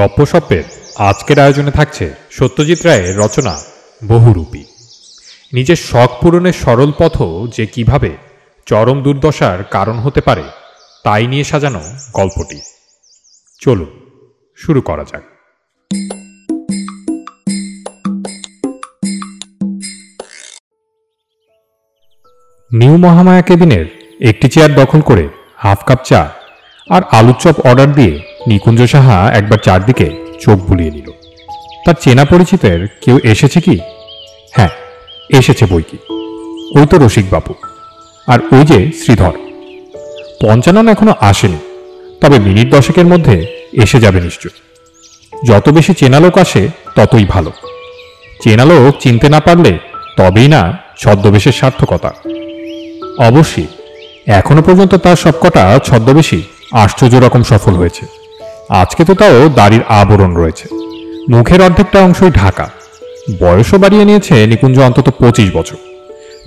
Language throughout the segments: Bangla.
গপ্পসপ্পের আজকের আয়োজনে থাকছে সত্যজিৎ রায়ের রচনা বহুরূপী। নিজের শখ পূরণের সরল পথ যে কিভাবে চরম দুর্দশার কারণ হতে পারে তাই নিয়ে সাজানো গল্পটি। চলুন শুরু করা যাক। নিউ মহামায়া কেবিনের একটি চেয়ার দখল করে হাফ কাপ চা আর আলুর চপ অর্ডার দিয়ে নিকুঞ্জ সাহা একবার চারদিকে চোখ বুলিয়ে নিল। তার চেনা পরিচিতের কেউ এসেছে কি? হ্যাঁ, এসেছে বই কি। ওই তো রসিক বাবু, আর ওই যে শ্রীধর। পঞ্চানন এখনো আসেনি, তবে মিনিট দশেকের মধ্যে এসে যাবে নিশ্চয়। যত বেশি চেনা লোক আসে ততই ভালো। চেনা লোক চিনতে না পারলে তবেই না ছদ্মবেশের সার্থকতা। অবশ্যই এখনো পর্যন্ত তার সবকটা ছদ্মবেশী আশ্চর্য রকম সফল হয়েছে। আজকে তো তাও দাড়ির আবরণ রয়েছে, মুখের অর্ধেকটা অংশই ঢাকা। বয়সও বাড়িয়ে নিয়েছে নিকুঞ্জ অন্তত 25 বছর।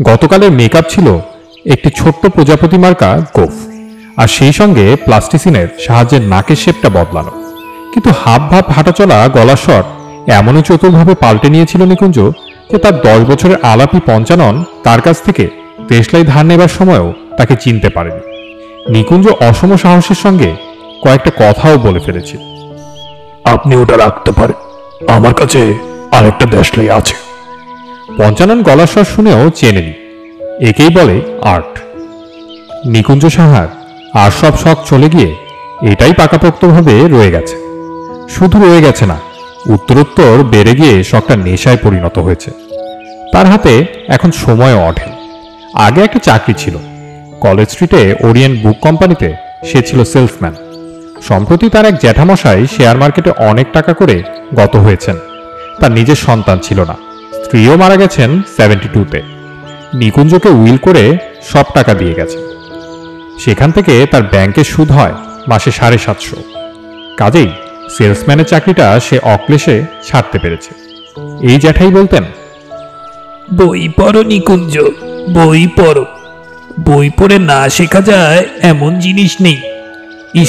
গতকালের মেকআপ ছিল একটি ছোট্ট প্রজাপতি মার্কা গোফ, আর সেই সঙ্গে প্লাস্টিসিনের সাহায্যে নাকের শেপটা বদলানো। কিন্তু হাব ভাব হাঁটাচলা, গলার স্বর এমনই চতুরভাবে পাল্টে নিয়েছিল নিকুঞ্জ যে তার 10 বছরের আলাপি পঞ্চানন তার কাছ থেকে দেশলাই ধার নেবার সময়ও তাকে চিনতে পারেনি। নিকুঞ্জ অসম সাহসের সঙ্গে কয়েকটা কথাও বলে ফেলেছে। আপনি ওটা রাখতে পারেন, আমার কাছে আরেকটা দেশলাই আছে। পঞ্চানন গলার স্বর শুনেও চেনেনি। একেই বলে আর্ট। নিকুঞ্জ সাহার আর সব শখ চলে গিয়ে এটাই পাকাপোক্তভাবে রয়ে গেছে। শুধু রয়ে গেছে না, উত্তরোত্তর বেড়ে গিয়ে শখটা নেশায় পরিণত হয়েছে। তার হাতে এখন সময়ও অঢেল। আগে একটা চাকরি ছিল, কলেজ স্ট্রিটে ওরিয়েন্ট বুক কোম্পানিতে সে ছিল সেলসম্যান। সম্প্রতি তার এক জ্যাঠামশাই শেয়ার মার্কেটে অনেক টাকা করে গত হয়েছেন। তার নিজের সন্তান ছিল না, স্ত্রীও মারা গেছেন 72-তে। নিকুঞ্জকে উইল করে সব টাকা দিয়ে গেছে। সেখান থেকে তার ব্যাংকের সুদ হয় মাসে 750। কাজেই সেলসম্যানের চাকরিটা সে অক্লেশে ছাড়তে পেরেছে। এই জ্যাঠাই বলতেন, বই পড়ো নিকুঞ্জ, বই পড়ো। বই পড়ে না শেখা যায় এমন জিনিস নেই।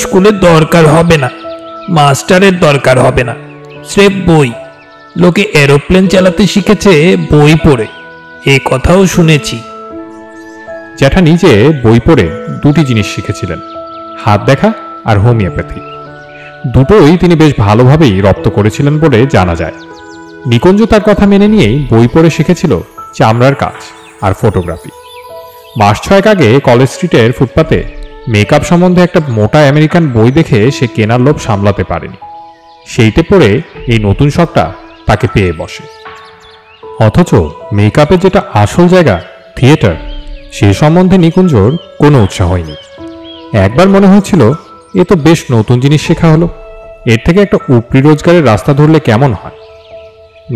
স্কুলের দরকার হবে না, মাস্টারের দরকার হবে না, স্রেফ বই। লোকে এরোপ্লেন চালাতে শিখেছে বই পড়ে, এ কথাও শুনেছি। জ্যাঠা নিজে বই পড়ে দুটি জিনিস শিখেছিলেন, হাত দেখা আর হোমিওপ্যাথি। দুটোই তিনি বেশ ভালোভাবেই রপ্ত করেছিলেন বলে জানা যায়। নিকুঞ্জ তার কথা মেনে নিয়েই বই পড়ে শিখেছিল চামড়ার কাজ আর ফটোগ্রাফি। মাস 6 আগে কলেজ স্ট্রিটের ফুটপাতে মেকআপ সম্বন্ধে একটা মোটা আমেরিকান বই দেখে সে কেনার লোভ সামলাতে পারেনি। সেইটে পড়ে এই নতুন শখটা তাকে পেয়ে বসে। অথচ মেকআপের যেটা আসল জায়গা, থিয়েটার, সে সম্বন্ধে নিকুঞ্জর কোনো উৎসাহ হয়নি। একবার মনে হয়েছিল এ তো বেশ নতুন জিনিস শেখা হলো, এর থেকে একটা উপরি রোজগারের রাস্তা ধরলে কেমন হয়।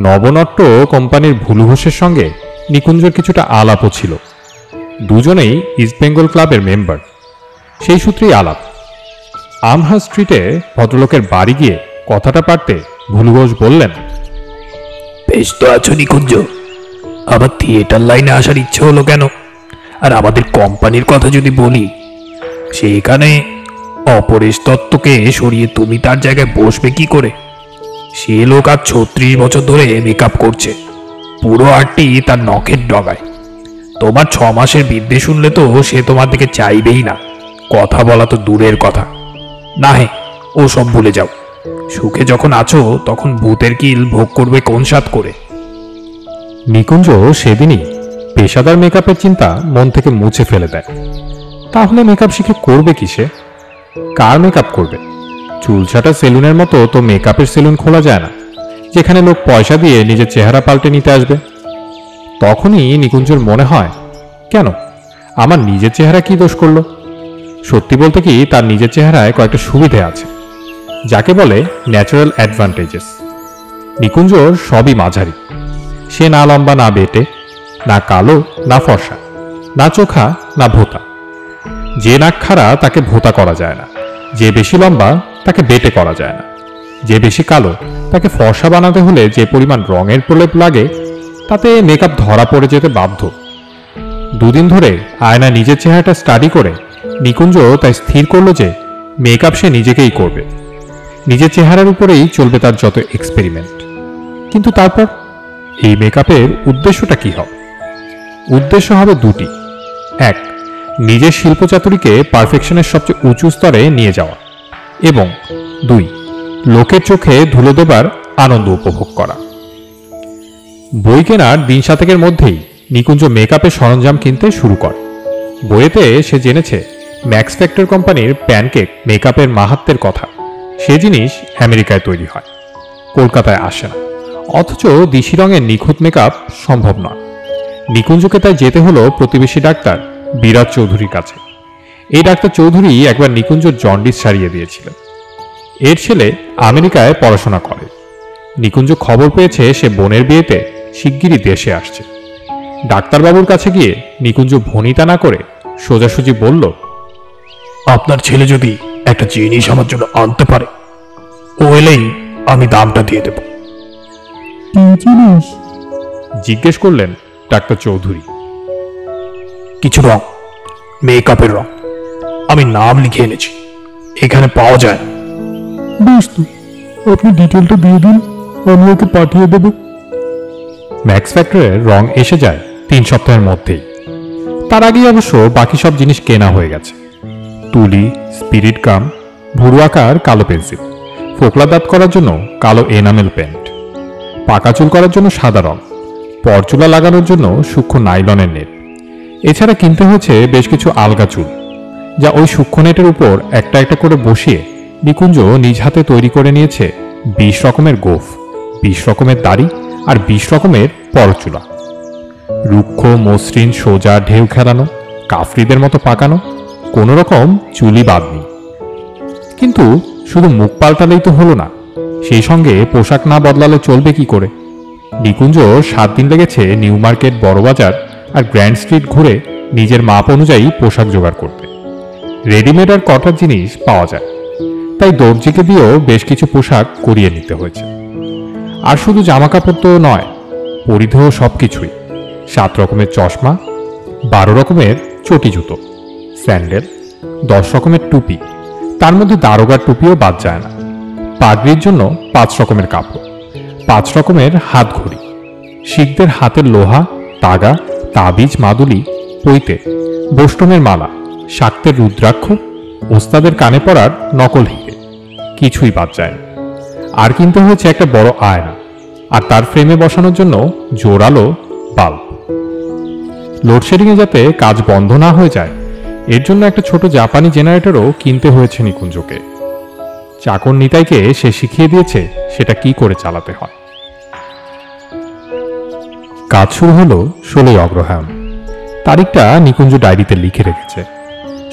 নবনট্ট কোম্পানির ভুলু ঘোষের সঙ্গে নিকুঞ্জর কিছুটা আলাপও ছিল। দুজনেই ইস্ট বেঙ্গল ক্লাবের মেম্বার। সেই সূত্রেই আলাপ। আমহা স্ট্রিটে ভদ্রলোকের বাড়ি গিয়ে কথাটা পারতে ভুলু ঘোষ বললেন, বেশ তো আছো নিকুঞ্জ, আবার থিয়েটার লাইনে আসার ইচ্ছে হলো কেন? আর আমাদের কোম্পানির কথা যদি বলি, সেখানে অপরেশ দত্তকে সরিয়ে তুমি তার জায়গায় বসবে কি করে? সে লোক আর 36 বছর ধরে মেকআপ করছে, পুরো আর্টটি তার নখের ডগায়। তোমার 6 মাসের বিদ্যে শুনলে তো সে তোমার দিকে চাইবেই না, কথা বলা তো দূরের কথা। না হে, ও সব ভুলে যাও। সুখে যখন আছো তখন ভূতের কিল ভোগ করবে কোন সাত করে। নিকুঞ্জ সেদিনই পেশাদার মেকআপের চিন্তা মন থেকে মুছে ফেলে দেয়। তাহলে মেকআপ শিখে করবে কি সে? কার মেকআপ করবে? চুলছাটা সেলুনের মতো তো মেকআপের সেলুন খোলা যায় না, যেখানে লোক পয়সা দিয়ে নিজের চেহারা পাল্টে নিতে আসবে। তখনই নিকুঞ্জর মনে হয়, কেন আমার নিজের চেহারা কি দোষ করলো? সত্যি বলতে কি, তার নিজের চেহারায় কয়েকটা সুবিধে আছে, যাকে বলে ন্যাচারাল অ্যাডভান্টেজেস। নিকুঞ্জর সবই মাঝারি। সে না লম্বা না বেটে, না কালো না ফর্সা, না চোখা না ভোঁতা। যে নাক খাড়া তাকে ভোঁতা করা যায় না, যে বেশি লম্বা তাকে বেটে করা যায় না, যে বেশি কালো তাকে ফর্সা বানাতে হলে যে পরিমাণ রঙের প্রলেপ লাগে তাতে মেকআপ ধরা পড়ে যেতে বাধ্য। 2 দিন ধরে আয়না নিজের চেহারাটা স্টাডি করে নিকুঞ্জ তাই স্থির করল যে মেকআপ সে নিজেকেই করবে। নিজের চেহারার উপরেই চলবে তার যত এক্সপেরিমেন্ট। কিন্তু তারপর এই মেকআপের উদ্দেশ্যটা কি হবে? উদ্দেশ্য হবে দুটি। এক, নিজের শিল্পচাতুরীকে পারফেকশনের সবচেয়ে উঁচু স্তরে নিয়ে যাওয়া, এবং দুই, লোকের চোখে ধুলো দেবার আনন্দ উপভোগ করা। বই কেনার দিন সাতেকের মধ্যেই নিকুঞ্জ মেকআপের সরঞ্জাম কিনতে শুরু করে। বইয়েতে সে জেনেছে ম্যাক্স ফ্যাক্টর কোম্পানির প্যানকেক মেকআপের মাহাত্ম্যের কথা। সে জিনিস আমেরিকায় তৈরি হয়, কলকাতায় আসে না। অথচ দিশি রঙের নিখুঁত মেকআপ সম্ভব নয়। নিকুঞ্জকে তাই যেতে হলো প্রতিবেশী ডাক্তার বিরাট চৌধুরীর কাছে। এই ডাক্তার চৌধুরী একবার নিকুঞ্জর জন্ডিস সারিয়ে দিয়েছিলেন। এর ছেলে আমেরিকায় পড়াশোনা করে। নিকুঞ্জ খবর পেয়েছে সে বোনের বিয়েতে শিগগিরই দেশে আসছে। ডাক্তারবাবুর কাছে গিয়ে নিকুঞ্জ ভনিতা না করে সোজাসুজি বলল, আপনার ছেলে যদি একটা জিনিস আমার জন্য আনতে পারে, ও এলেই আমি দামটা দিয়ে দেব। কি জিনিস? জিজ্ঞেস করলেন ডাক্তার চৌধুরী। কিছু রং, মেকআপের রং। আমি নাম লিখে এনেছি, এখানে পাওয়া যায়। বেশ, তো আপনি ডিটেলটা দিয়ে দিন, আমি ওকে পাঠিয়ে দেবো। ম্যাক্স ফ্যাক্টরের রং এসে যায় 3 সপ্তাহের মধ্যেই। তার আগেই অবশ্য বাকি সব জিনিস কেনা হয়ে গেছে। তুলি, স্পিরিট গাম, ভুরু আকার কালো পেন্সিল, ফোকলা দাঁত করার জন্য কালো এনামেল পেন্ট, পাকা চুল করার জন্য সাদা রং, পরচুলা লাগানোর জন্য সূক্ষ্ম নাইলনের নেট। এছাড়া কিনতে হয়েছে বেশ কিছু আলগা চুল, যা ওই সূক্ষ্ম নেটের উপর একটা একটা করে বসিয়ে নিকুঞ্জ নিজ হাতে তৈরি করে নিয়েছে 20 রকমের গোফ, 20 রকমের দাড়ি আর 20 রকমের পরচুলা। রুক্ষ, মসৃণ, সোজা, ঢেউ খেলানো, কাফরিদের মতো পাকানো, কোনো রকম চুলই বাদ নেই। কিন্তু শুধু মুখ পাল্টালেই তো হলো না, সেই সঙ্গে পোশাক না বদলালে চলবে কি করে? নিকুঞ্জ 7 দিন লেগেছে নিউ মার্কেট, বড়বাজার আর গ্র্যান্ড স্ট্রিট ঘুরে নিজের মাপ অনুযায়ী পোশাক জোগাড় করতে। রেডিমেড আর কটার জিনিস পাওয়া যায়, তাই দর্জিকে দিয়েও বেশ কিছু পোশাক করিয়ে নিতে হয়েছে। আর শুধু জামা কাপড় তো নয়, পরিধেয় সবকিছুই। 7 রকমের চশমা, 12 রকমের চটি জুতো, স্যান্ডেল, 10 রকমের টুপি, তার মধ্যে দারোগার টুপিও বাদ যায় না। পাগড়ির জন্য 5 রকমের কাপড়, 5 রকমের হাত ঘড়ি, শিখদের হাতের লোহা, তাগা, তাবিজ, মাদুলি, পৈতে, বৈষ্ণবের মালা, শাক্তের রুদ্রাক্ষ, ওস্তাদের কানে পড়ার নকল হিরে, কিছুই বাদ যায় না। আর কিনতে হয়েছে একটা বড় আয়না, আর তার ফ্রেমে বসানোর জন্য জোরালো বাল্ব। লোডশেডিংয়ে যাতে কাজ বন্ধ না হয়ে যায়, এর জন্য একটা ছোট জাপানি জেনারেটরও কিনতে হয়েছে নিকুঞ্জকে। চাকর নিতাইকে সে শিখিয়ে দিয়েছে সেটা কি করে চালাতে হয়। কাজ শুরু হলো 16ই অগ্রহায়ণ। তারিখটা নিকুঞ্জ ডায়েরিতে লিখে রেখেছে।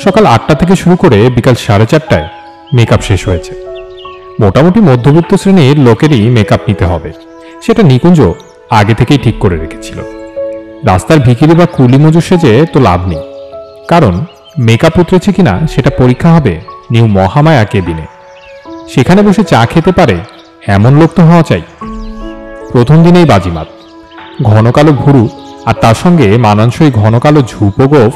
সকাল 8টা থেকে শুরু করে বিকাল 4:30টায় মেকআপ শেষ হয়েছে। মোটামুটি মধ্যবিত্ত শ্রেণীর লোকেরই মেকআপ নিতে হবে, সেটা নিকুঞ্জ আগে থেকেই ঠিক করে রেখেছিল। রাস্তার ভিখিরি বা কুলি মজুর সেজে তো লাভ নেই, কারণ মেকআপ উতরেছে কিনা সেটা পরীক্ষা হবে নিউ মহামায়া কেবিনে। সেখানে বসে চা খেতে পারে এমন লোক তো হওয়া চাই। প্রথম দিনেই বাজিমাত। ঘন কালো ভুরু আর তার সঙ্গে মানানসই ঘন কালো ঝুপো গোফ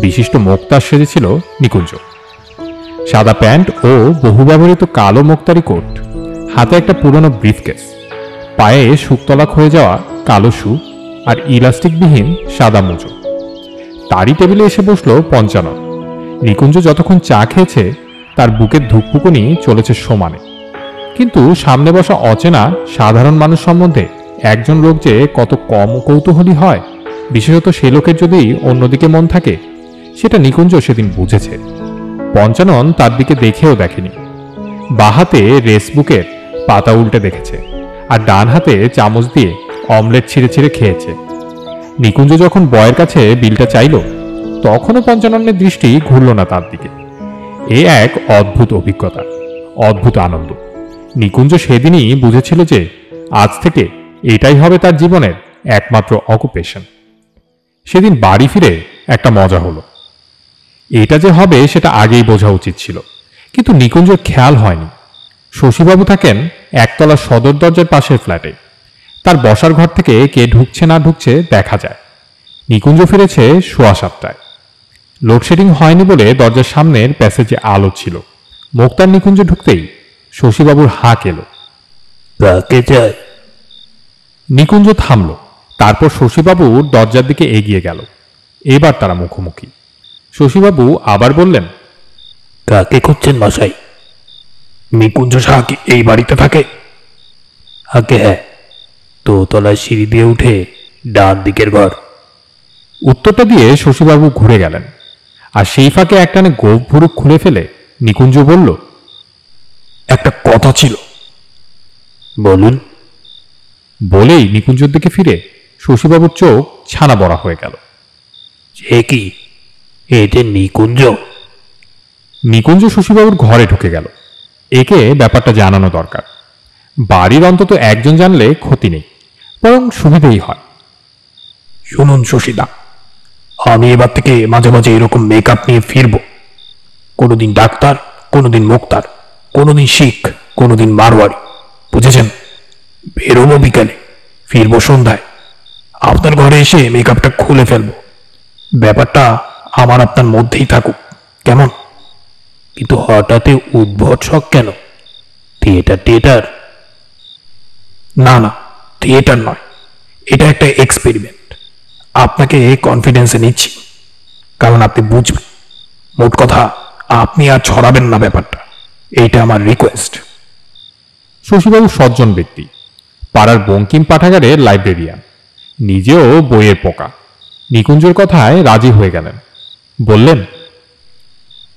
বিশিষ্ট মোক্তার সেজেছিল নিকুঞ্জ। সাদা প্যান্ট ও বহু ব্যবহৃত কালো মোক্তারি কোট, হাতে একটা পুরনো ব্রিফকেস, পায়ে শুকতলাক হয়ে যাওয়া কালো শু আর ইলাস্টিকবিহীন সাদা মোজো। তারই টেবিলে এসে বসলো পঞ্চানন। নিকুঞ্জ যতক্ষণ চা খেয়েছে তার বুকের ধুকপুকুনি চলেছে সমানে। কিন্তু সামনে বসা অচেনা সাধারণ মানুষ সম্বন্ধে একজন লোক যে কত কম কৌতূহলী হয়, বিশেষত সে লোকের যদি অন্যদিকে মন থাকে, সেটা নিকুঞ্জ সেদিন বুঝেছে। পঞ্চানন তার দিকে দেখেও দেখেনি। বাঁ হাতে রেসবুকের পাতা উল্টে দেখেছে, আর ডান হাতে চামচ দিয়ে অমলেট ছিঁড়ে ছিঁড়ে খেয়েছে। নিকুঞ্জ যখন বয়ের কাছে বিলটা চাইল, তখনও পঞ্চাননের দৃষ্টি ঘুরল না তার দিকে। এ এক অদ্ভুত অভিজ্ঞতা, অদ্ভুত আনন্দ। নিকুঞ্জ সেদিনই বুঝেছিল যে আজ থেকে এটাই হবে তার জীবনের একমাত্র অকুপেশন। সেদিন বাড়ি ফিরে একটা মজা হলো। এটা যে হবে সেটা আগেই বোঝা উচিত ছিল, কিন্তু নিকুঞ্জর খেয়াল হয়নি। শশীবাবু থাকেন একতলা সদর দরজার পাশের ফ্ল্যাটে। তার বসার ঘর থেকে কে ঢুকছে না ঢুকছে দেখা যায়। নিকুঞ্জ ফিরেছে 7:15টায়। লোডশেডিং হয়নি বলে দরজার সামনের প্যাসেজে আলো ছিল। মোক্তার নিকুঞ্জ ঢুকতেই শশীবাবুর হাঁক এলো। কাকে চাই? নিকুঞ্জ থামল, তারপর শশীবাবুর দরজার দিকে এগিয়ে গেল। এবার তারা মুখোমুখি। শশীবাবু আবার বললেন, কাকে খুঁজছেন মশাই? নিকুঞ্জ সাহা কি এই বাড়িতে থাকে? আগে হ্যাঁ, দোতলার সিঁড়ি দিয়ে উঠে ডান দিকের ঘর। উত্তরটা দিয়ে শশীবাবু ঘুরে গেলেন, আর সেই ফাঁকে একটানে গোপ ভুরুক খুলে ফেলে নিকুঞ্জ বলল, একটা কথা ছিল। বলুন। বলেই নিকুঞ্জের দিকে ফিরে শশীবাবুর চোখ ছানা বড়া হয়ে গেল। সে কি, এতে নিকুঞ্জ? নিকুঞ্জ শশীবাবুর ঘরে ঢুকে গেল। একে ব্যাপারটা জানানো দরকার। বাড়ির অন্তত একজন জানলে ক্ষতি নেই, বরং সুবিধেই হয়। শুনুন শশীদা, আমি এবার থেকে মাঝে মাঝে এরকম মেকআপ নিয়ে ফিরব। কোনোদিন ডাক্তার, কোনোদিন মুক্তার, কোনোদিন শিখ, কোনোদিন মারোয়ারি, বুঝেছেন? বেরোবো বিকালে, ফিরবো সন্ধ্যায়। আপনার ঘরে এসে মেকআপটা খুলে ফেলবো। ব্যাপারটা আমার আপনার মধ্যেই থাকুক, কেমন? কিন্তু হঠাৎ উদ্ভট শখ কেন? থিয়েটার? না না, থিয়েটার নয়, এটা একটা এক্সপেরিমেন্ট। আপনাকে কনফিডেন্সে নিচ্ছি, কারণ আপনি বুঝবেন। মোট কথা, আপনি আর ছড়াবেন না ব্যাপারটা, এইটা আমার রিকোয়েস্ট। শশীবাবু সজ্জন ব্যক্তি, পাড়ার বঙ্কিম পাঠাগারের লাইব্রেরিয়ান, নিজেও বইয়ের পোকা। নিকুঞ্জের কথায় রাজি হয়ে গেলেন। বললেন,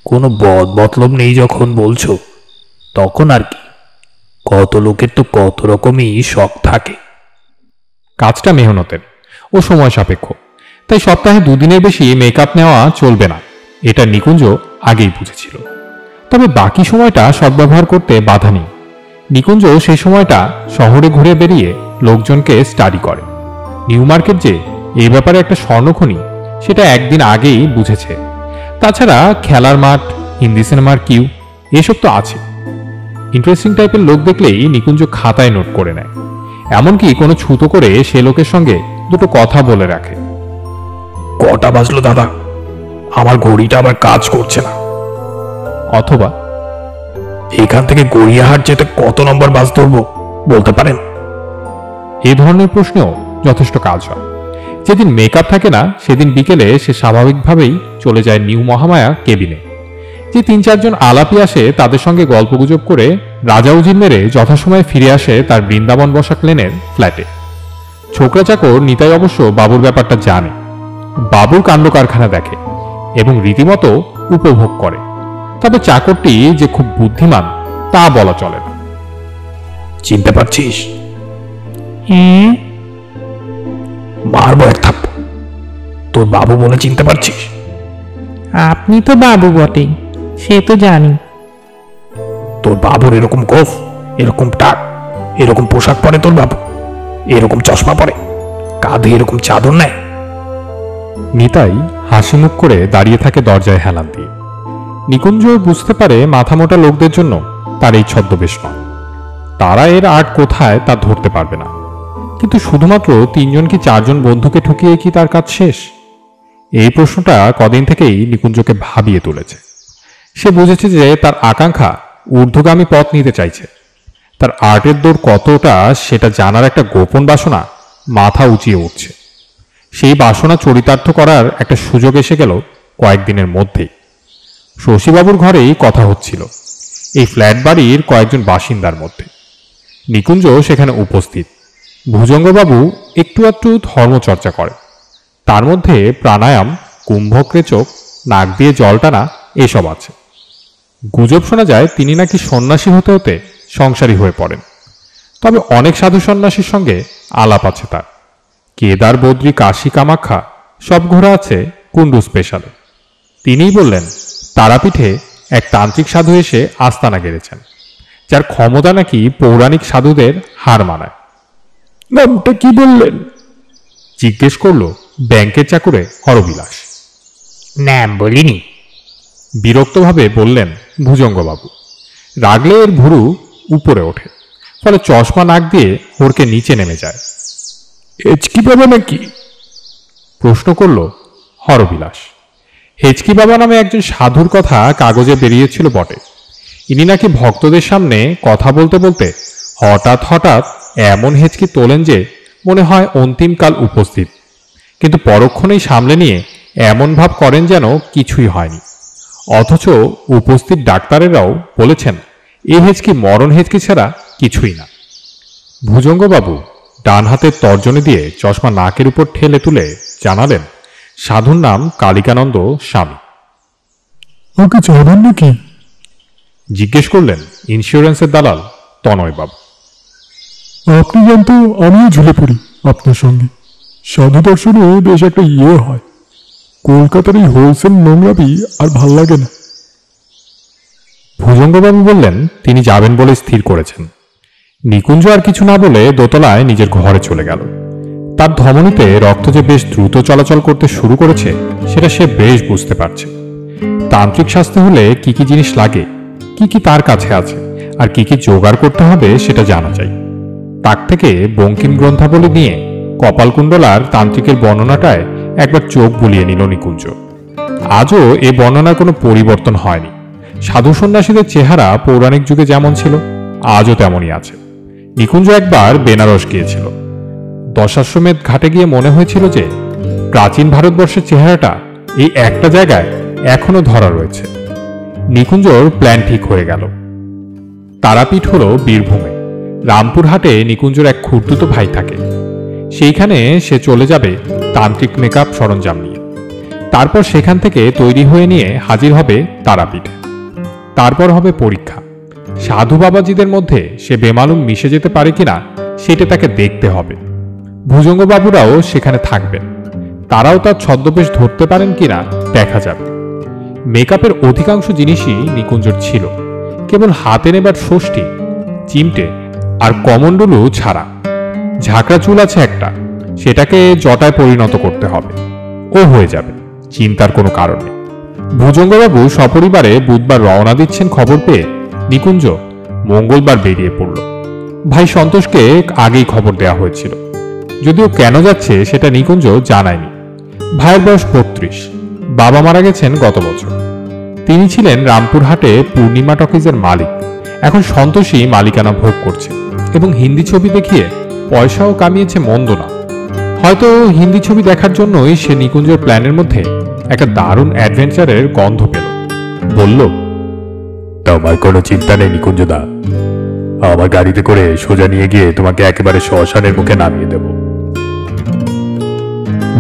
কোনো বদ মতলব নেই যখন বলছো, তখন আর কি। কত লোকের তো কত রকমই শখ থাকে। কাজটা মেহনতের ও সময় সাপেক্ষ, তাই সপ্তাহে দুদিনের বেশি মেকআপ নেওয়া চলবে না, এটা নিকুঞ্জ আগেই বুঝেছিল। তবে বাকি সময়টা সদ্ব্যবহার করতে বাধা নেই। নিকুঞ্জ সেই সময়টা শহরে ঘুরে বেরিয়ে লোকজনকে স্টাডি করে। নিউ মার্কেট যে এই ব্যাপারে একটা স্বর্ণখনি, সেটা একদিন আগেই বুঝেছে। তাছাড়া খেলার মাঠ, হিন্দি সিনেমার কিউ, এসব তো আছে। ইন্টারেস্টিং টাইপের লোক দেখলেই নিকুঞ্জ খাতায় নোট করে নেয়। এমনকি কোনো ছুতো করে সে লোকের সঙ্গে দুটো কথা বলে রাখে। কটা বাজলো দাদা? আমার ঘড়িটা আবার কাজ করছে না। অথবা, এখান থেকে গড়িয়াহাট যেতে কত নম্বর বাস ধরবো বলতে পারেন? এই ধরনের প্রশ্নেও যথেষ্ট কাজ হয়। যেদিন মেকআপ থাকে না, সেদিন বিকেলে সে স্বাভাবিকভাবেই চলে যায় নিউ মহামায়া কেবিনে। যে ৩-৪ জন আলাপি আসে, তাদের সঙ্গে গল্পগুজব করে রাজা উজির মেরে যথাসময়ে ফিরে আসে তার বৃন্দাবন বসাক লেনের ফ্ল্যাটে। ছোকরা চাকর নিতাই অবশ্য বাবুর ব্যাপারটা জানে। বাবুর কাণ্ড কারখানা দেখে এবং রীতিমতো উপভোগ করে। তবে চাকরটি যে খুব বুদ্ধিমান তা বলা চলে না। চিনতে পারছিস? মারবো এক থাপ্পড়। তোর বাবু বলে চিনতে পারছিস? আপনি তো বাবু বটেই, সে তো জানি। তোর বাবুর এরকম গোফ, এরকম টাক, এরকম পোশাক পরে তোর বাবু, এরকম চশমা পরে, কাঁধে এরকম চাদর নেয়। নিতাই হাসি মুখ করে দাঁড়িয়ে থাকে দরজায় হেলান দিয়ে। নিকুঞ্জ বুঝতে পারে মাথামোটা লোকদের জন্য তার এই ছদ্মবেশ নয়। তারা এর আর্ট কোথায় তা ধরতে পারবে না। কিন্তু শুধুমাত্র ৩ জন কি ৪ জন বন্ধুকে ঠকিয়ে কি তার কাজ শেষ? এই প্রশ্নটা কদিন থেকেই নিকুঞ্জকে ভাবিয়ে তুলেছে। সে বুঝেছে যে তার আকাঙ্ক্ষা ঊর্ধ্বগামী পথ নিতে চাইছে। তার আর্টের দৌড় কতটা সেটা জানার একটা গোপন বাসনা মাথা উঁচিয়ে উঠছে। সেই বাসনা চরিতার্থ করার একটা সুযোগ এসে গেল কয়েকদিনের মধ্যেই। শশীবাবুর ঘরেই কথা হচ্ছিল, এই ফ্ল্যাট বাড়ির কয়েকজন বাসিন্দার মধ্যে। নিকুঞ্জ সেখানে উপস্থিত। ভুজঙ্গবাবু একটু একটু ধর্মচর্চা করে, তার মধ্যে প্রাণায়াম, কুম্ভক্রেচক, নাক দিয়ে জল টানা এসব আছে। গুজব শোনা যায় তিনি নাকি সন্ন্যাসী হতে হতে সংসারী হয়ে পড়েন। তবে অনেক সাধু সন্ন্যাসীর সঙ্গে আলাপ আছে তার। কেদার, বদ্রী, কাশী, কামাখ্যা সব ঘোরা আছে কুণ্ডু স্পেশালে। তিনিই বললেন তারাপীঠে এক তান্ত্রিক সাধু এসে আস্তানা গেড়েছেন, যার ক্ষমতা নাকি পৌরাণিক সাধুদের হার মানায়। নামটা কি বললেন? জিজ্ঞেস করল ব্যাংকের চাকুরে হরবিলাস। নাম বলিনি। বিরক্তভাবে বললেন ভুজঙ্গবাবু। রাগলে এর ভুরু উপরে ওঠে, ফলে চশমা নাক দিয়ে হড়কে নিচে নেমে যায়। হেচকি বাবা নাকি? প্রশ্ন করল হরবিলাস। হেচকি বাবা নামে একজন সাধুর কথা কাগজে বেরিয়েছিল বটে। ইনি নাকি ভক্তদের সামনে কথা বলতে বলতে হঠাৎ হঠাৎ এমন হেঁচকি তোলেন যে মনে হয় অন্তিমকাল উপস্থিত, কিন্তু পরক্ষণেই সামলে নিয়ে এমন ভাব করেন যেন কিছুই হয়নি। অথচ উপস্থিত ডাক্তারেরাও বলেছেন এই হেঁচকি মরণ হেঁচকি ছাড়া কিছুই না। ভুজঙ্গবাবু ডান হাতের তর্জনী দিয়ে চশমা নাকের উপর ঠেলে তুলে জানালেন, সাধুর নাম কালিকানন্দ স্বামী। ওকে চাবেন নাকি? জিজ্ঞেস করলেন ইন্স্যুরেন্সের দালাল তনয়বাবু। আপনি জানতো আমিও ঝুলে পড়ি আপনার সঙ্গে। সাধু দর্শনে বেশ একটা হয়। কলকাতার এই হোলসেল নোংরাবি আর ভাল লাগে না। ভুজঙ্গবাবু বললেন তিনি যাবেন বলে স্থির করেছেন। নিকুঞ্জ আর কিছু না বলে দোতলায় নিজের ঘরে চলে গেল। তার ধমনীতে রক্ত যে বেশ দ্রুত চলাচল করতে শুরু করেছে সেটা সে বেশ বুঝতে পারছে। তান্ত্রিক শাস্তি হলে কি কি জিনিস লাগে, কি কি তার কাছে আছে, আর কি কি জোগাড় করতে হবে সেটা জানা যায়। তাক থেকে বঙ্কিম গ্রন্থাবলী নিয়ে কপালকুণ্ডলার তান্ত্রিকের বর্ণনাটায় একবার চোখ বুলিয়ে নিল নিকুঞ্জ। আজও এ বর্ণনার কোনো পরিবর্তন হয়নি। সাধু সন্ন্যাসীদের চেহারা পৌরাণিক যুগে যেমন ছিল আজও তেমনই আছে। নিকুঞ্জ একবার বেনারস গিয়েছিল। দশাশ্বমেধ ঘাটে গিয়ে মনে হয়েছিল যে প্রাচীন ভারতবর্ষের চেহারাটা এই একটা জায়গায় এখনো ধরা রয়েছে। নিকুঞ্জর প্ল্যান ঠিক হয়ে গেল। তারাপীঠ হল বীরভূমে। রামপুরহাটে নিকুঞ্জর এক খুড়তুতো ভাই থাকে। সেইখানে সে চলে যাবে তান্ত্রিক মেকআপ সরঞ্জাম নিয়ে। তারপর সেখান থেকে তৈরি হয়ে নিয়ে হাজির হবে তারাপীঠে। তারপর হবে পরীক্ষা। সাধু বাবাজিদের মধ্যে সে বেমালুম মিশে যেতে পারে কিনা সেটা তাকে দেখতে হবে। ভুজঙ্গবাবুরাও সেখানে থাকবেন। তারাও তার ছদ্মবেশ ধরতে পারেন কিনা দেখা যাবে। মেকআপের অধিকাংশ জিনিসই নিকুঞ্জর ছিল, কেবল হাতে নেবার ষষ্ঠী, চিমটে আর কমণ্ডলু ছাড়া। ঝাঁকড়া চুল আছে একটা, সেটাকে জটায় পরিণত করতে হবে। ও হয়ে যাবে, চিন্তার কোনো কারণ নেই। ভুজঙ্গবাবু সপরিবারে বুধবার রওনা দিচ্ছেন খবর পেয়ে নিকুঞ্জ মঙ্গলবার বেরিয়ে পড়ল। ভাই সন্তোষকে আগেই খবর দেওয়া হয়েছিল, যদিও কেন যাচ্ছে সেটা নিকুঞ্জ জানায়নি। ভাইয়ের বয়স 32, বাবা মারা গেছেন গত বছর। তিনি ছিলেন রামপুরহাটে পূর্ণিমা টকিজের মালিক। এখন সন্তোষই মালিকানা ভোগ করছে এবং হিন্দি ছবি দেখিয়ে পয়সাও কামিয়েছে মন্দ না। হয়তো হিন্দি ছবি দেখার জন্যই সে নিকুঞ্জের প্ল্যানের মধ্যে একটা দারুণ অ্যাডভেঞ্চারের গন্ধ পেল। বলল, তোমার কোনো চিন্তা নেই নিকুঞ্জদা, আমার গাড়িতে করে সোজা নিয়ে গিয়ে তোমাকে একেবারে শ্মশানের মুখে নামিয়ে দেব।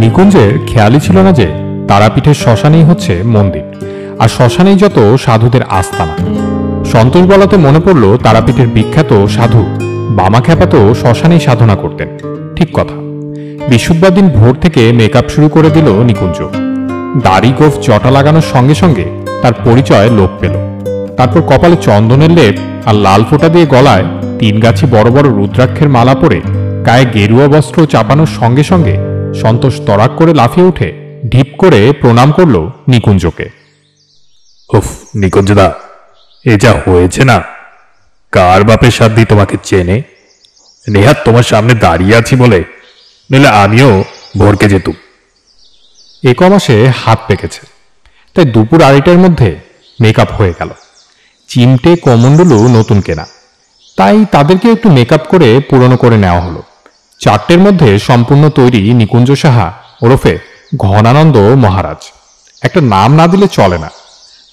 নিকুঞ্জের খেয়ালই ছিল না যে তারাপীঠের শ্মশানেই হচ্ছে মন্দির, আর শ্মশানেই যত সাধুদের আস্তানা। সন্তোষ বলাতে মনে পড়ল তারাপীঠের বিখ্যাত সাধু বামাখ্যাপা তো শ্মশানেই সাধনা করতেন। ঠিক কথা। বৃহস্পতিবার দিন ভোর থেকে মেকআপ শুরু করে দিল নিকুঞ্জ। দাড়ি গোফ জটা লাগানোর সঙ্গে সঙ্গে তার পরিচয় লোপ পেল। তারপর কপালে চন্দনের লেপ আর লাল ফোঁটা দিয়ে গলায় 3 গাছি বড় বড় রুদ্রাক্ষের মালা পরে গায়ে গেরুয়া বস্ত্র চাপানোর সঙ্গে সঙ্গে সন্তোষ তরাক করে লাফিয়ে উঠে ঢিপ করে প্রণাম করল নিকুঞ্জকে। উফ নিকুঞ্জদা, এ যা হয়েছে না, কার বাপের সাধ্যি তোমাকে চেনে? নেহাত তোমার সামনে দাঁড়িয়ে আছি বলে, নইলে আমিও ভরকে যেতুম। এ কমাসে হাত পেকেছে, তাই দুপুর 2টার মধ্যে মেকআপ হয়ে গেল। চিমটে কমণ্ডলু নতুন কেনা, তাই তাদেরকে একটু মেকআপ করে পুরনো করে নেওয়া হলো। 4টের মধ্যে সম্পূর্ণ তৈরি নিকুঞ্জ সাহা ওরফে ঘনানন্দ মহারাজ। একটা নাম না দিলে চলে না,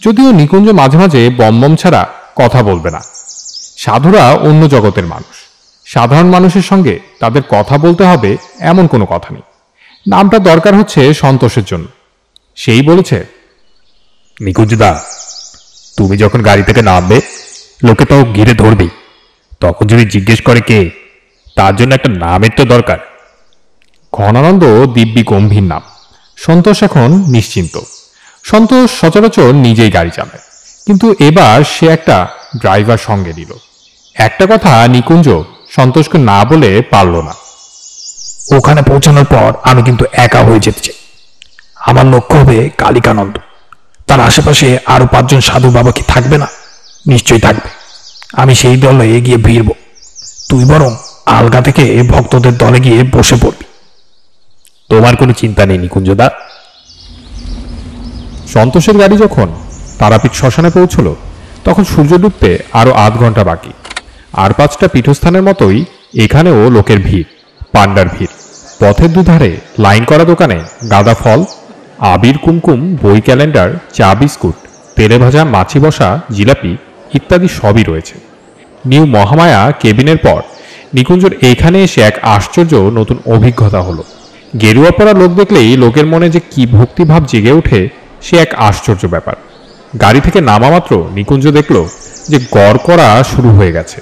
যদিও নিকুঞ্জ মাঝে মাঝে বম ছাড়া কথা বলবে না। সাধুরা অন্য জগতের মানুষ, সাধারণ মানুষের সঙ্গে তাদের কথা বলতে হবে এমন কোনো কথা নেই। নামটা দরকার হচ্ছে সন্তোষের জন্য। সেই বলেছে, নিকুঞ্জদা, তুমি যখন গাড়ি থেকে নামবে লোকে তো ঘিরে ধরবেই। তখন যদি জিজ্ঞেস করে কে, তার জন্য একটা নামের তো দরকার। ঘনানন্দ দিব্যি গম্ভীর নাম। সন্তোষ এখন নিশ্চিন্ত। সন্তোষ সচরাচর নিজেই গাড়ি চালায়, কিন্তু এবার সে একটা ড্রাইভার সঙ্গে নিল। একটা কথা নিকুঞ্জ সন্তোষকে না বলে পারল না। ওখানে পৌঁছানোর পর আমি কিন্তু একা হয়ে যেতে চাই। আমার লক্ষ্য হবে কালিকানন্দ। তার আশেপাশে আরো 5 জন সাধু বাবা কি থাকবে না? নিশ্চয়ই থাকবে। আমি সেই দলে এগিয়ে ভিড়ব। তুই বরং আলগা থেকে ভক্তদের দলে গিয়ে বসে পড়বি। তোমার কোনো চিন্তা নেই নিকুঞ্জদা। সন্তোষের গাড়ি যখন তারাপীঠ শ্মশানে পৌঁছল, তখন সূর্য ডুবতে আরও আধ ঘন্টা বাকি। আর 5টা পীঠস্থানের মতোই এখানেও লোকের ভিড়, পান্ডার ভিড়। পথের দুধারে লাইন করা দোকানে গাঁদা ফল, আবির, কুমকুম, বই, ক্যালেন্ডার, চা, বিস্কুট, তেলে ভাজা মাছি বসা, জিলাপি ইত্যাদি সবই রয়েছে। নিউ মহামায়া কেবিনের পর নিকুঞ্জর এইখানে এসে এক আশ্চর্য নতুন অভিজ্ঞতা হলো। গেরুয়া পরা লোক দেখলেই লোকের মনে যে কি ভক্তিভাব জেগে ওঠে সে এক আশ্চর্য ব্যাপার। গাড়ি থেকে নামা মাত্র নিকুঞ্জ দেখল যে গড় করা শুরু হয়ে গেছে।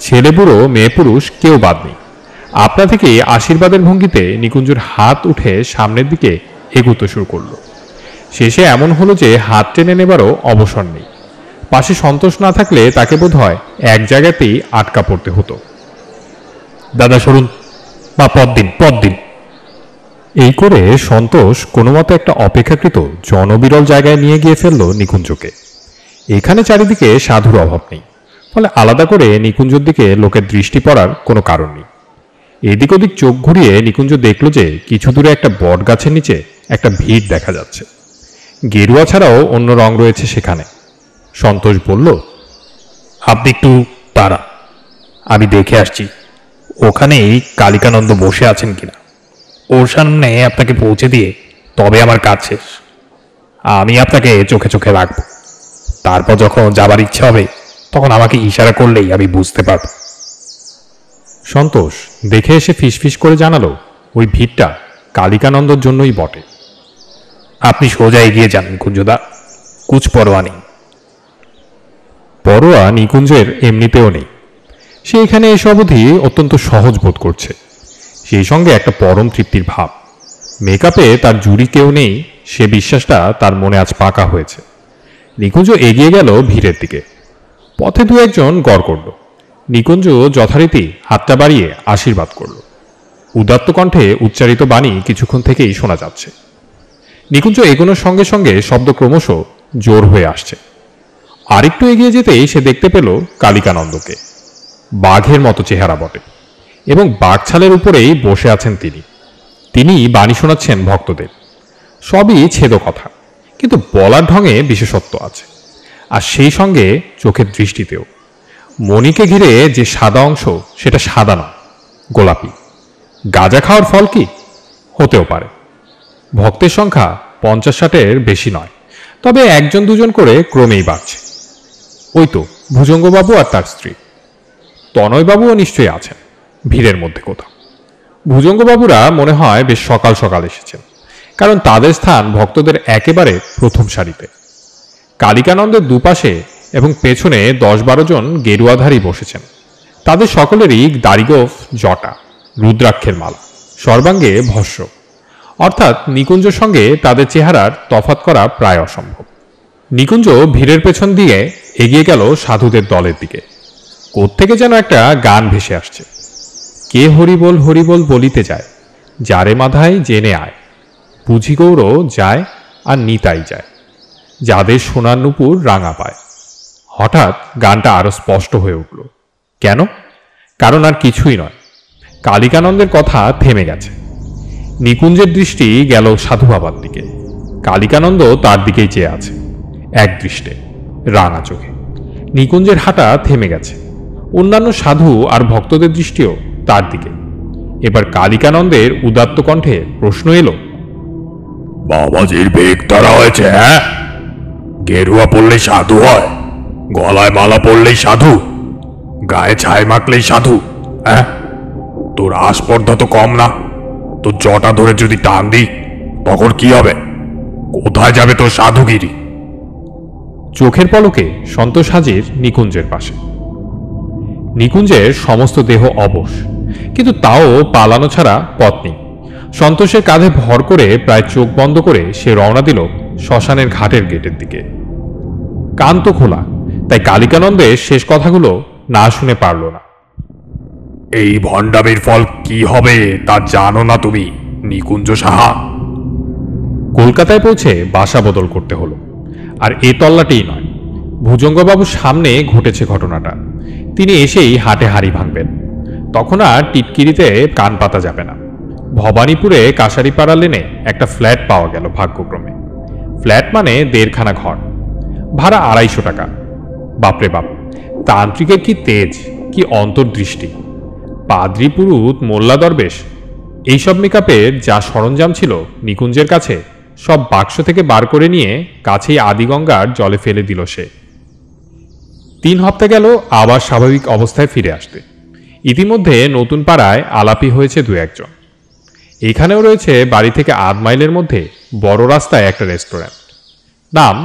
ছেলে বুড়ো মেয়ে পুরুষ কেউ বাদ নেই। আপনা থেকে আশীর্বাদের ভঙ্গিতে নিকুঞ্জর হাত উঠে সামনের দিকে এগুতে শুরু করলো। শেষে এমন হলো যে হাত টেনে নেবারও অবসর নেই। পাশে সন্তোষ না থাকলে তাকে বোধ হয় এক জায়গাতেই আটকা পড়তে হতো। দাদা সরুন, বা পথ দিন। এই করে সন্তোষ কোনো মতো একটা অপেক্ষাকৃত জনবিরল জায়গায় নিয়ে গিয়ে ফেলল নিকুঞ্জকে। এখানে চারিদিকে সাধুর অভাব নেই, ফলে আলাদা করে নিকুঞ্জর দিকে লোকের দৃষ্টি পড়ার কোনো কারণ নেই। এদিক ওদিক চোখ ঘুরিয়ে নিকুঞ্জ দেখল যে কিছু দূরে একটা বট গাছের নিচে একটা ভিড় দেখা যাচ্ছে। গেরুয়া ছাড়াও অন্য রং রয়েছে সেখানে। সন্তোষ বলল, আপনি একটু দাঁড়ান, আমি দেখে আসছি ওখানেই কালিকানন্দ বসে আছেন কিনা। ওর সামনে আপনাকে পৌঁছে দিয়ে তবে আমার কাজ শেষ। আমি আপনাকে চোখে চোখে রাখব। তারপর যখন যাবার ইচ্ছা হবে তখন আমাকে ইশারা করলেই আমি বুঝতে পারব। সন্তোষ দেখে এসে ফিসফিস করে জানালো, ওই ভিড়টা কালিকানন্দর জন্যই বটে। আপনি সোজা এগিয়ে যান নিকুঞ্জদা, কুছ পরোয়া নেই। পরোয়া নিকুঞ্জের এমনিতেও নেই। সে এখানে এসে অবধি অত্যন্ত সহজ বোধ করছে, সেই সঙ্গে একটা পরম তৃপ্তির ভাব। মেকআপে তার জুড়ি কেউ নেই সে বিশ্বাসটা তার মনে আজ পাকা হয়েছে। নিকুঞ্জ এগিয়ে গেল ভিড়ের দিকে। পথে দু একজন গড় করল। নিকুঞ্জ যথারীতি হাতটা বাড়িয়ে আশীর্বাদ করল। উদাত্ত কণ্ঠে উচ্চারিত বাণী কিছুক্ষণ থেকেই শোনা যাচ্ছে। নিকুঞ্জ এগোনোর সঙ্গে সঙ্গে শব্দ ক্রমশ জোর হয়ে আসছে। আরেকটু এগিয়ে যেতেই সে দেখতে পেল কালিকানন্দকে। বাঘের মতো চেহারা বটে, এবং বাঘছালের উপরেই বসে আছেন তিনি বাণী শোনাচ্ছেন ভক্তদের। সবই ছেদ কথা, কিন্তু বলার ঢঙে বিশেষত্ব আছে, আর সেই সঙ্গে চোখের দৃষ্টিতেও। মণিকে ঘিরে যে সাদা অংশ সেটা সাদা নয়, গোলাপি। গাঁজা খাওয়ার ফল কি? হতেও পারে। ভক্তের সংখ্যা 50-60-এর বেশি নয়, তবে একজন দুজন করে ক্রমেই বাড়ছে। ওই তো ভুজঙ্গবাবু আর তার স্ত্রী। তনয়বাবুও নিশ্চয়ই আছেন ভিড়ের মধ্যে কোথাও। ভুজঙ্গবাবুরা মনে হয় বেশ সকাল সকাল এসেছেন, কারণ তাদের স্থান ভক্তদের একেবারে প্রথম সারিতে। কালিকানন্দের দুপাশে এবং পেছনে 10-12 জন গেরুয়াধারী বসেছেন। তাদের সকলেরই দাড়িগোঁফ, জটা, রুদ্রাক্ষের মালা, সর্বাঙ্গে ভস্য। অর্থাৎ নিকুঞ্জর সঙ্গে তাদের চেহারার তফাৎ করা প্রায় অসম্ভব। নিকুঞ্জ ভিড়ের পেছন দিয়ে এগিয়ে গেল সাধুদের দলের দিকে। কোত্থেকে যেন একটা গান ভেসে আসছে। কে হরিবোল হরিবোল বলিতে যায়, যারে মাধায় জেনে আয়, বুঝি গৌর যায় আর নিতাই যায়, যাদের সোনার নুপুর রাঙা পায়। হঠাৎ গানটা আরো স্পষ্ট হয়ে উঠল। কেন? কারণ আর কিছুই নয়, কালিকানন্দের কথা থেমে গেছে। নিকুঞ্জের দৃষ্টি গেল সাধু বাবার দিকে। কালিকানন্দ তার দিকেই চেয়ে আছে, এক দৃষ্টে, রাঙা চোখে। নিকুঞ্জের হাঁটা থেমে গেছে। অন্যান্য সাধু আর ভক্তদের দৃষ্টিও তার দিকে। এবার কালিকানন্দের উদাত্ত কণ্ঠে প্রশ্ন এলো, বাবাজির বেগ ধরা হয়েছে? হ্যাঁ, গেরুয়া পড়লেই সাধু হয়? গলায় মালা পড়লেই সাধু? গায়ে ছাই মাখলেই সাধু? হ্যাঁ, তোর আস্পর্ধা তো কম না। তোর জটা ধরে যদি টান দিই তখন কি হবে? কোথায় যাবে তোর সাধুগিরি? চোখের পলকে সন্তোষ হাজির নিকুঞ্জের পাশে। নিকুঞ্জের সমস্ত দেহ অবশ, কিন্তু তাও পালানো ছাড়া পথ নেই। সন্তোষের কাঁধে ভর করে প্রায় চোখ বন্ধ করে সে রওনা দিল শ্মশানের ঘাটের গেটের দিকে। কান তো খোলা, তাই কালিকানন্দের শেষ কথাগুলো না শুনে পারল না। এই ভণ্ডামির ফল কি হবে তা জানো না তুমি, নিকুঞ্জ সাহা? কলকাতায় পৌঁছে বাসা বদল করতে হলো। আর এ তল্লাটেই নয়, ভুজঙ্গবাবুর সামনে ঘটেছে ঘটনাটা। তিনি এসেই হাটে হাড়ি ভাঙবেন। তখন আর টিটকিরিতে কান পাতা যাবে না। ভবানীপুরে কাশারিপাড়া লেনে একটা ফ্ল্যাট পাওয়া গেল ভাগ্যক্রমে। ফ্ল্যাট মানে 1.5 খানা ঘর, ভাড়া 250 টাকা। বাপরে বাপ, তান্ত্রিকের কি তেজ, কি অন্তর্দৃষ্টি! পাদ্রী, পুরুত, মোল্লা, দরবেশ এইসব মেকআপের যা সরঞ্জাম ছিল নিকুঞ্জের কাছে, সব বাক্স থেকে বার করে নিয়ে কাছেই আদিগঙ্গার জলে ফেলে দিল সে। 3 হপ্তাহ গেল আবার স্বাভাবিক অবস্থায় ফিরে আসতে। ইতিমধ্যে নতুন পাড়ায় আলাপি হয়েছে 2-1 জন। এখানেও রয়েছে বাড়ি থেকে 1/2 মাইলের মধ্যে বড় রাস্তায় একটা রেস্টুরেন্ট, নাম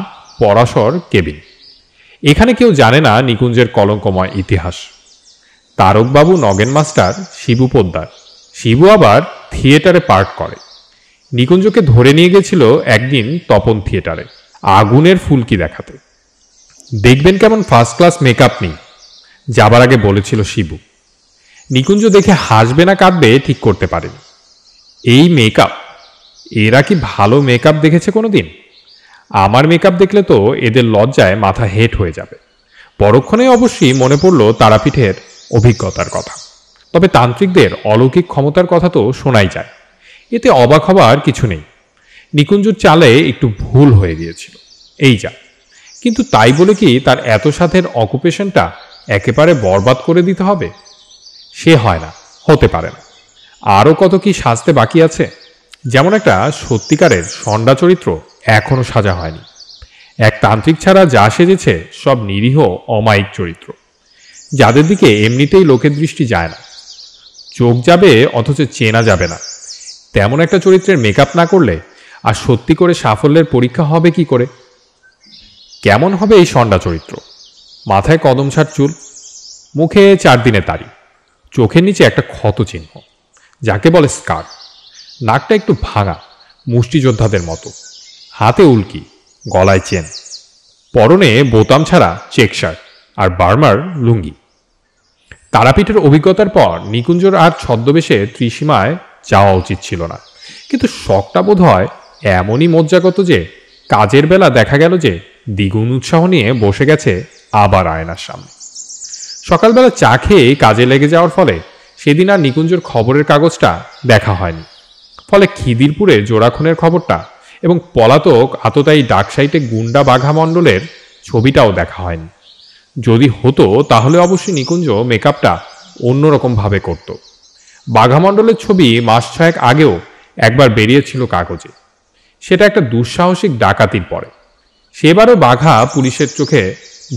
পরাশর কেবিন। এখানে কেউ জানে না নিকুঞ্জের কলঙ্কময় ইতিহাস। তারকবাবু নগেন মাস্টার, শিবু পোদ্দার। শিবু আবার থিয়েটারে পার্ট করে। নিকুঞ্জকে ধরে নিয়ে গেছিল একদিন তপন থিয়েটারে আগুনের ফুলকি দেখাতে। দেখবেন কেমন ফার্স্ট ক্লাস মেকআপ নেই, যাবার আগে বলেছিল শিবু। নিকুঞ্জ দেখে হাসবে না কাঁদবে ঠিক করতে পারেনি। এই মেকআপ, এরা কি ভালো মেকআপ দেখেছে কোনোদিন? আমার মেকআপ দেখলে তো এদের লজ্জায় মাথা হেট হয়ে যাবে। পরক্ষণে অবশ্যই মনে পড়ল তারাপীঠের অভিজ্ঞতার কথা। তবে তান্ত্রিকদের অলৌকিক ক্ষমতার কথা তো শোনাই যায়, এতে অবাক হবার কিছু নেই। নিকুঞ্জুর চালে একটু ভুল হয়ে গিয়েছিল, এই যা। কিন্তু তাই বলে কি তার এত সাথের অকুপেশনটা একেবারে বরবাদ করে দিতে হবে? সে হয় না, হতে পারে না। আরও কত কি সাজতে বাকি আছে। যেমন একটা সত্যিকারের ষণ্ডা চরিত্র এখনো সাজা হয়নি। এক তান্ত্রিক ছাড়া যা সেজেছে সব নিরীহ অমায়িক চরিত্র, যাদের দিকে এমনিতেই লোকের দৃষ্টি যায় না। চোখ যাবে অথচ চেনা যাবে না, তেমন একটা চরিত্রের মেকআপ না করলে আর সত্যি করে সাফল্যের পরীক্ষা হবে কি করে? কেমন হবে এই ষণ্ডা চরিত্র? মাথায় কদমছাড় চুল, মুখে 4 দিনে তারি, চোখের নিচে একটা ক্ষত চিহ্ন, যাকে বলে স্কার। নাকটা একটু ভাঙা, মুষ্টিযোদ্ধাদের মতো, হাতে উল্কি, গলায় চেন, পরনে বোতাম ছাড়া চেক শার্ট আর বার্মার লুঙ্গি। তারাপীঠের অভিজ্ঞতার পর নিকুঞ্জর আর ছদ্মবেশে ত্রিসীমায় যাওয়া উচিত ছিল না, কিন্তু শখটা বোধ হয় এমনই মজ্জাগত যে কাজের বেলা দেখা গেল যে দ্বিগুণ উৎসাহ নিয়ে বসে গেছে আবার আয়নার সামনে। সকালবেলা চা খেয়ে কাজে লেগে যাওয়ার ফলে সেদিন আর নিকুঞ্জর খবরের কাগজটা দেখা হয়নি। ফলে খিদিরপুরে জোড়াখুনের খবরটা এবং পলাতক আততায়ী ডাকসাইটে গুন্ডা বাঘা মণ্ডলের ছবিটাও দেখা হয়নি। যদি হতো তাহলে অবশ্যই নিকুঞ্জ মেকআপটা অন্যরকমভাবে করত। বাঘা মণ্ডলের ছবি মাস 6 আগেও একবার বেরিয়েছিল কাগজে, সেটা একটা দুঃসাহসিক ডাকাতির পরে। সেবারও বাঘা পুলিশের চোখে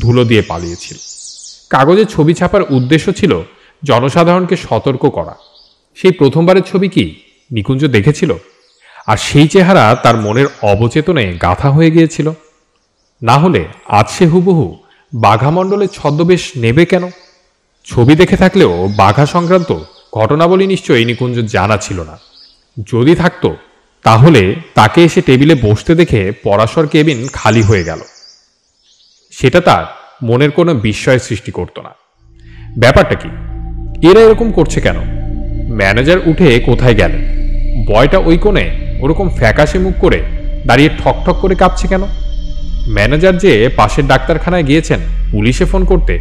ধুলো দিয়ে পালিয়েছিল। কাগজে ছবি ছাপার উদ্দেশ্য ছিল জনসাধারণকে সতর্ক করা। সেই প্রথমবারের ছবি কি নিকুঞ্জ দেখেছিল? আর সেই চেহারা তার মনের অবচেতনে গাঁথা হয়ে গিয়েছিল। না হলে আজ সে হুবহু বাঘা মণ্ডলের ছদ্মবেশ নেবে কেন? ছবি দেখে থাকলেও বাঘা সংক্রান্ত ঘটনাবলী নিশ্চয়ই নিকুঞ্জ জানা ছিল না। যদি থাকতো তাহলে তাকে এসে টেবিলে বসতে দেখে পরাশর কেবিন খালি হয়ে গেল, সেটা তার মনের কোনো বিস্ময়ের সৃষ্টি করত না। ব্যাপারটা কি, এরা এরকম করছে কেন? ম্যানেজার উঠে কোথায় গেলেন? বয়টা ওই কোণে ওরকম ফ্যাকাশে মুখ করে দাঁড়িয়ে ঠকঠক করে কাঁপছে কেন? ম্যানেজার যে পাশের ডাক্তারখানায় গিয়েছেন পুলিশে ফোন করতে,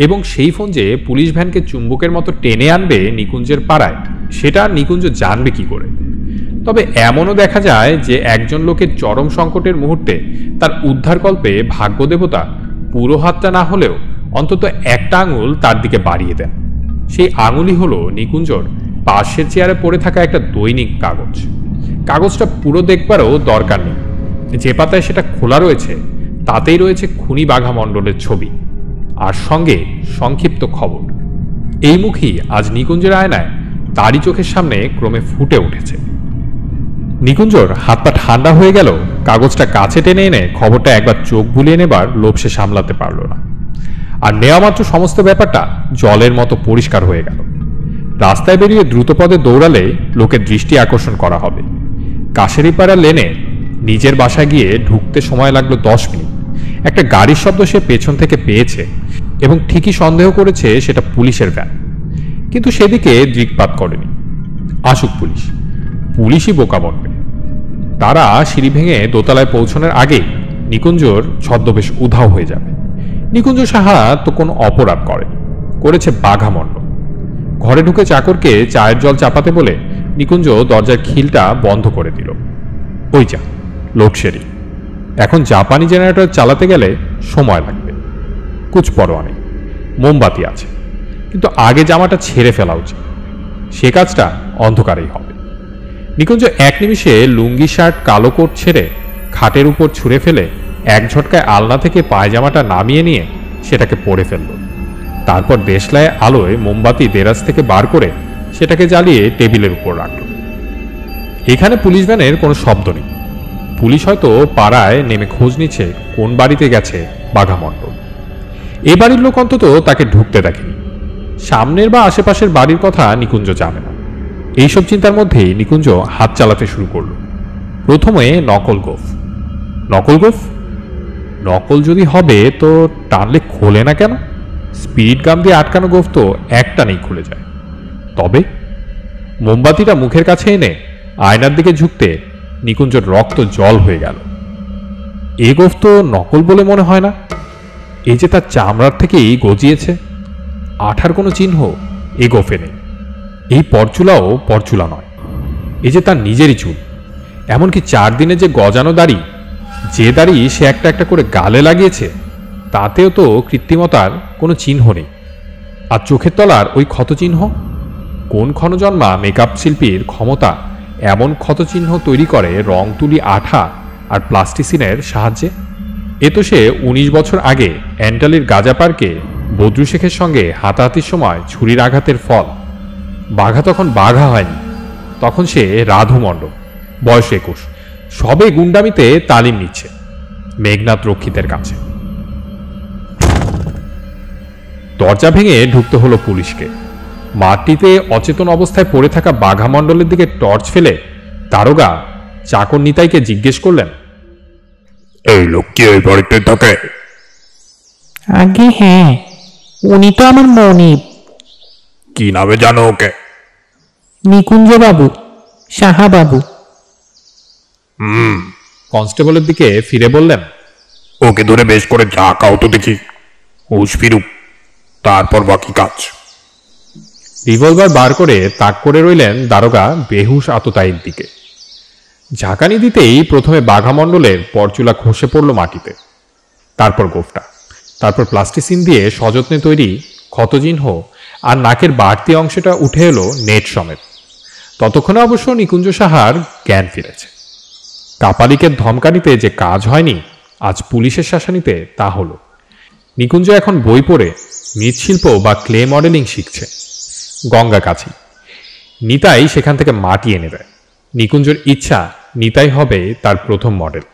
এবং সেই ফোন যে পুলিশ ভ্যানকে চুম্বকের মতো টেনে আনবে নিকুঞ্জের পাড়ায়, সেটা নিকুঞ্জ জানবে কি করে? তবে এমনও দেখা যায় যে একজন লোকের চরম সংকটের মুহূর্তে তার উদ্ধারকল্পে ভাগ্যদেবতা পুরো হাতটা না হলেও অন্তত একটা আঙুল তার দিকে বাড়িয়ে দেন। সেই আঙুলই হলো নিকুঞ্জর পাশের চেয়ারে পড়ে থাকা একটা দৈনিক কাগজ। কাগজটা পুরো দেখবারও দরকার নেই, যে পাতায় সেটা খোলা রয়েছে তাতেই রয়েছে খুনি বাঘা মণ্ডলের ছবি আর সঙ্গে সংক্ষিপ্ত খবর। এই মুখই আজ নিকুঞ্জের আয়নায় তারই চোখের সামনে ক্রমে ফুটে উঠেছে। নিকুঞ্জর হাত পা ঠান্ডা হয়ে গেল, কাগজটা কাছে টেনে এনে খবরটা একবার চোখ বুলিয়ে নেবার লোভ সে সামলাতে পারল না। আর নেওয়া মাত্র সমস্ত ব্যাপারটা জলের মতো পরিষ্কার হয়ে গেল। রাস্তায় বেরিয়ে দ্রুতপদে দৌড়ালে লোকের দৃষ্টি আকর্ষণ করা হবে। কাশেরিপাড়া লেনে নিজের বাসায় গিয়ে ঢুকতে সময় লাগলো 10 মিনিট। একটা গাড়ির শব্দ সে পেছন থেকে পেয়েছে এবং ঠিকই সন্দেহ করেছে সেটা পুলিশের ভ্যান, কিন্তু সেদিকে দৃকপাত করেনি। আসুক পুলিশ, পুলিশই বোকা বনবে। তারা সিঁড়ি ভেঙে দোতলায় পৌঁছানোর আগেই নিকুঞ্জর ছদ্মবেশ উধাও হয়ে যাবে। নিকুঞ্জ সাহা তো কোনো অপরাধ করেনি, করেছে বাঘা মণ্ডল। ঘরে ঢুকে চাকরকে চায়ের জল চাপাতে বলে নিকুঞ্জ দরজার খিলটা বন্ধ করে দিল। ওই যা, লোডশেডিং। এখন জাপানি জেনারেটর চালাতে গেলে সময় লাগবে। কুছ পরোয়া নেই, মোমবাতি আছে, কিন্তু আগে জামাটা ছেড়ে ফেলা উচিত। সে কাজটা অন্ধকারেই হবে। নিকুঞ্জ এক নিমিষে লুঙ্গি শার্ট কালো কোট ছেড়ে খাটের উপর ছুঁড়ে ফেলে এক ঝটকায় আলনা থেকে পায়জামাটা নামিয়ে নিয়ে সেটাকে পরে ফেলল। তারপর দেশলায় আলোয় মোমবাতি দেরাজ থেকে বার করে সেটাকে জ্বালিয়ে টেবিলের উপর রাখল। এখানে পুলিশ ভ্যানের কোনো শব্দ নেই। পুলিশ হয়তো পাড়ায় নেমে খোঁজ নিচ্ছে কোন বাড়িতে গেছে বাঘামণ্ডল। এ বাড়ির লোক অন্তত তাকে ঢুকতে দেখেনি। সামনের বা আশেপাশের বাড়ির কথা নিকুঞ্জ জানে না। এইসব চিন্তার মধ্যেই নিকুঞ্জ হাত চালাতে শুরু করল। প্রথমে নকল গোফ। নকল গোফ? নকল যদি হবে তো টানলে খোলে না কেন? স্পিরিট গাম দিয়ে আটকানো গোফ তো একটা নেই খুলে যায়। তবে মোমবাতিটা মুখের কাছে এনে আয়নার দিকে ঝুঁকতে নিকুঞ্জর রক্ত জল হয়ে গেল। এ গোফ তো নকল বলে মনে হয় না। এই যে তার চামড়ার থেকেই গজিয়েছে, আঠার কোনো চিহ্ন এ গোফে নেই। এই পরচুলাও পরচুলা নয়। এই যে তার নিজেরই চুল, এমনকি 4 দিনে যে গজানো দাড়ি, যে দাড়ি সে একটা একটা করে গালে লাগিয়েছে, তাতেও তো কৃত্রিমতার কোনো চিহ্ন নেই। আর চোখের তলার ওই ক্ষতচিহ্ন, কোন ক্ষণজন্মা মেকআপ শিল্পীর ক্ষমতা এমন ক্ষতচিহ্ন তৈরি করে রং তুলি, আঠা আর প্লাস্টিসিনের সাহায্যে? এ তো সে 19 বছর আগে অ্যান্টালির গাজা পার্কে বদ্রু শেখের সঙ্গে হাতাহাতির সময় ছুরির আঘাতের ফল। বাঘা তখন বাঘা হয়নি, তখন সে রাধু মণ্ডল, বয়স 21, সবে গুন্ডামিতে তালিম নিচ্ছে মেঘনাথ রক্ষিতের কাছে। দরজা ভেঙে ঢুকতে হলো পুলিশকে। মাটিতে অচেতন অবস্থায় পড়ে থাকা বাঘা মণ্ডলের দিকে টর্চ ফেলে দারোগা চাকর নিতাইকে জিজ্ঞেস করলেন, এই লোক কি ওই বাড়িতে থাকে? আগে হ্যাঁ, উনি তো আমার মনিব। কি নামে জানো ওকে? নিকুঞ্জ বাবু, সাহা বাবু। কনস্টেবলের দিকে ফিরে বললেন, ওকে ধরে বেশ করে ঝাঁকাও তো দেখি, হুঁশ ফিরুক, তারপর বাকি কাজ। রিভলভার বার করে তাক করে রইলেন দারোগা বেহুশ আততায়ীর দিকে। ঝাঁকানি দিতেই প্রথমে বাঘামণ্ডলের পরচুলা খসে পড়ল মাটিতে, তারপর গোফটা, তারপর প্লাস্টিসিন দিয়ে সযত্নে তৈরি ক্ষতচিহ্ন, আর নাকের বাড়তি অংশটা উঠে এলো নেট সমেত। ততক্ষণে অবশ্য নিকুঞ্জ সাহার জ্ঞান ফিরেছে। কাপালিকের ধমকানিতে যে কাজ হয়নি, আজ পুলিশের শাসানিতে তা হলো। নিকুঞ্জ এখন বই পড়ে মৃৎশিল্প বা ক্লে মডেলিং শিখছে গঙ্গা কাছে। নিতাই সেখান থেকে মাটি এনে দেয়। নিকুঞ্জর ইচ্ছা নিতাই হবে তার প্রথম মডেল।